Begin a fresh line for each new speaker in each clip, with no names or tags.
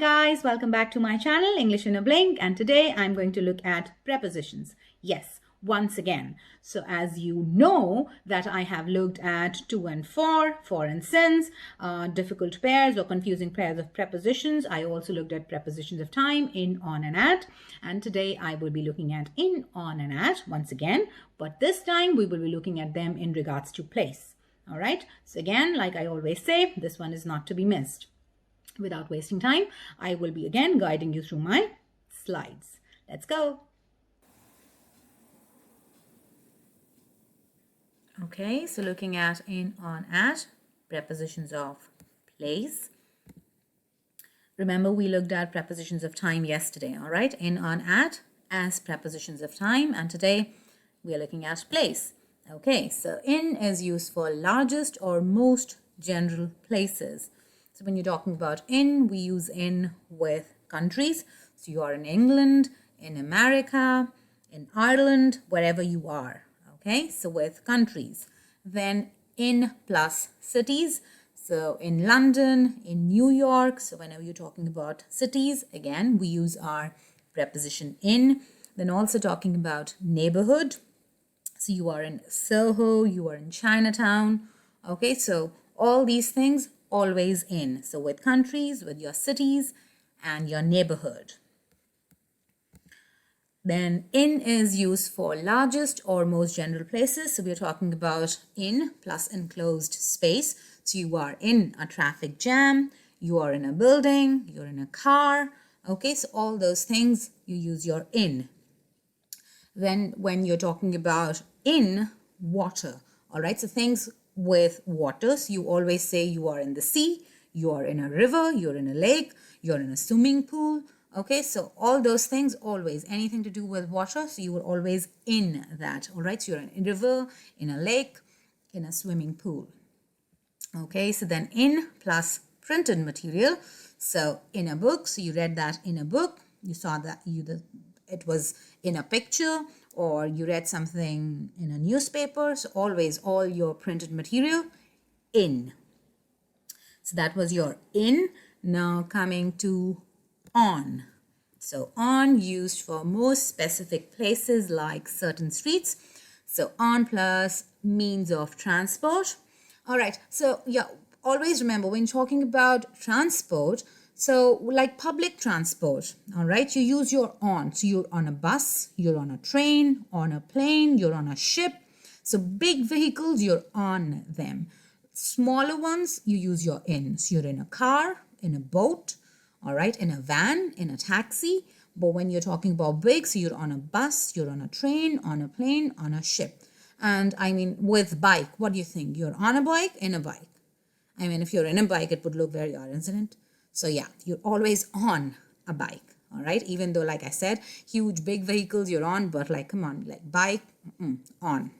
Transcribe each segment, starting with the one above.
Guys, welcome back to my channel English in a Blink, and today I'm going to look at prepositions. Yes, once again. So as you know that I have looked at to and for and since, difficult pairs or confusing pairs of prepositions. I also looked at prepositions of time, in, on and at, and today I will be looking at in, on and at once again, but this time we will be looking at them in regards to place. All right, so again, like I always say, this one is not to be missed. Without wasting time, I will be again guiding you through my slides. Let's go. Okay, so looking at in, on, at, prepositions of place. Remember, we looked at prepositions of time yesterday, all right? In, on, at as prepositions of time, and today we are looking at place. Okay, so in is used for largest or most general places. So when you're talking about in, we use in with countries. So you are in England, in America, in Ireland, wherever you are. Okay, so with countries. Then in plus cities. So in London, in New York. So whenever you're talking about cities, again, we use our preposition in. Then also talking about neighborhood. So you are in Soho, you are in Chinatown. Okay, so all these things always in. So with countries, with your cities and your neighborhood. Then in is used for largest or most general places. So we're talking about in plus enclosed space. So you are in a traffic jam, you are in a building, you're in a car. Okay, so all those things you use your in. Then when you're talking about in water, all right, so things with water, so you always say you are in the sea, you are in a river, you're in a lake, you're in a swimming pool. Okay, so all those things, always anything to do with water, so you are always in that. All right, so you're in a river, in a lake, in a swimming pool. Okay, so then in plus printed material. So in a book, so you read that in a book, you saw that it was in a picture, or you read something in a newspaper. So always all your printed material in. So that was your in. Now coming to on. So on used for most specific places like certain streets. So on plus means of transport. All right, so yeah, always remember when talking about transport, so like public transport, all right, you use your on. So you're on a bus, you're on a train, on a plane, you're on a ship. So big vehicles, you're on them. Smaller ones, you use your in. So you're in a car, in a boat, all right, in a van, in a taxi. But when you're talking about big, so you're on a bus, you're on a train, on a plane, on a ship. And I mean, with bike, what do you think? You're on a bike, in a bike. I mean, if you're in a bike, it would look very odd, isn't it? So yeah, you're always on a bike, all right? Even though, like I said, huge, big vehicles you're on, but like, come on, like bike, on.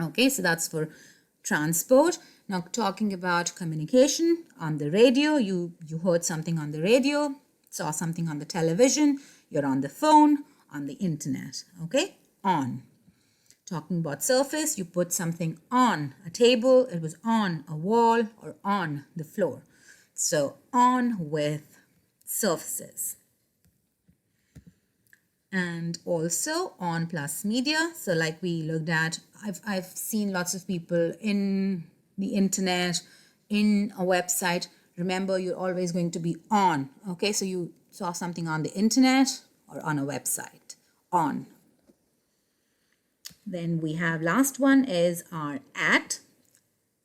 Okay, so that's for transport. Now talking about communication on the radio, you heard something on the radio, saw something on the television, you're on the phone, on the internet, okay? On. Talking about surface, you put something on a table, it was on a wall or on the floor. So on with surfaces. And also on plus media. So like we looked at, I've seen lots of people in the internet, in a website. Remember, you're always going to be on. Okay, so you saw something on the internet or on a website. On. Then we have last one is our at.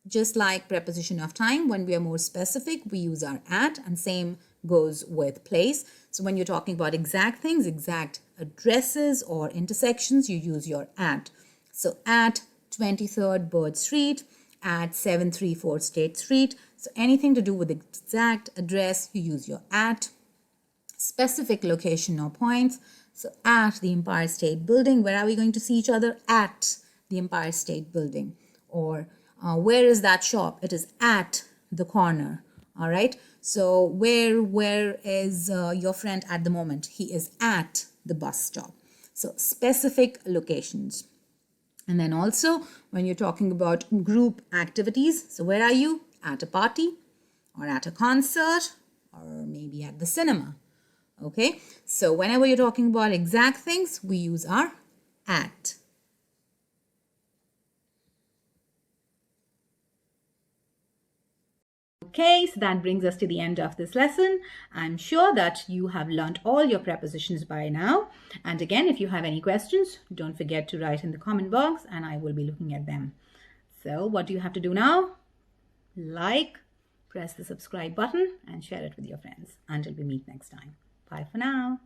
Just like preposition of time, when we are more specific, we use our at, and same goes with place. So when you're talking about exact things, exact addresses or intersections, you use your at. So at 23rd Bird Street, at 734 State Street. So anything to do with exact address, you use your at. Specific location or points. So at the Empire State Building, where are we going to see each other? At the Empire State Building. Or where is that shop? It is at the corner. All right. So where is your friend at the moment? He is at the bus stop. So specific locations. And then also when you're talking about group activities, so where are you? At a party or at a concert or maybe at the cinema. Okay, so whenever you're talking about exact things, we use our at. Okay, so that brings us to the end of this lesson. I'm sure that you have learned all your prepositions by now. And again, if you have any questions, don't forget to write in the comment box and I will be looking at them. So what do you have to do now? Like, press the subscribe button and share it with your friends. Until we meet next time. Bye for now.